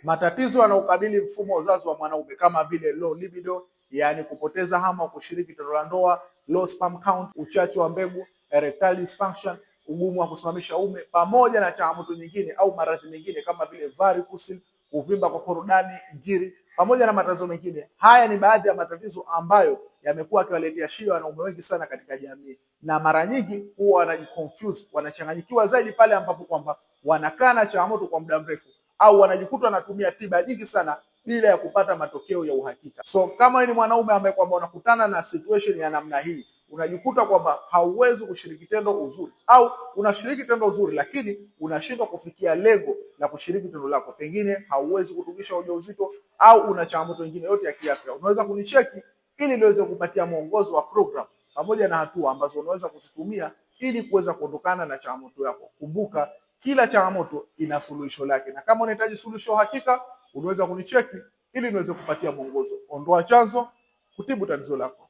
Matatizo yanaukabili mfumo wa uzazi wa mwanaume kama vile low libido, yani kupoteza hamu ya kushiriki tendo la ndoa, low sperm count, uchache wa mbegu, erectile dysfunction, ugumu wa kusimamisha uume, pamoja na changamoto nyingine au maradhi mengine kama vile varicocele, kuvimba kwa korodani, ngiri, pamoja na matatizo mengine. Haya ni baadhi ya matatizo ambayo yamekuwa yakiwaletea shida wanaume wengi sana katika jamii, na mara nyingi huwa wanajiconfuse, wanachanganyikiwa zaidi pale ambapo kwamba wanakaa na changamoto kwa muda mrefu au wanajikuta wanatumia tiba nyingi sana bila ya kupata matokeo ya uhakika. So kama ni mwanaume ambaye kwamba unakutana na situation ya namna hii, unajikuta kwamba hauwezi kushiriki tendo uzuri au unashiriki tendo uzuri lakini unashindwa kufikia lengo la kushiriki tendo lako, pengine hauwezi kudumisha ujauzito au una changamoto nyingine yote ya kiafya, unaweza kunicheki ili niweze kupatia mwongozo wa program pamoja na hatua ambazo unaweza kuzitumia ili kuweza kuondokana na changamoto yako. Kumbuka, kila changamoto ina suluhisho lake, na kama unahitaji suluhisho hakika, unaweza kunicheki ili niweze kupatia mwongozo. Ondoa chanzo, kutibu tatizo lako.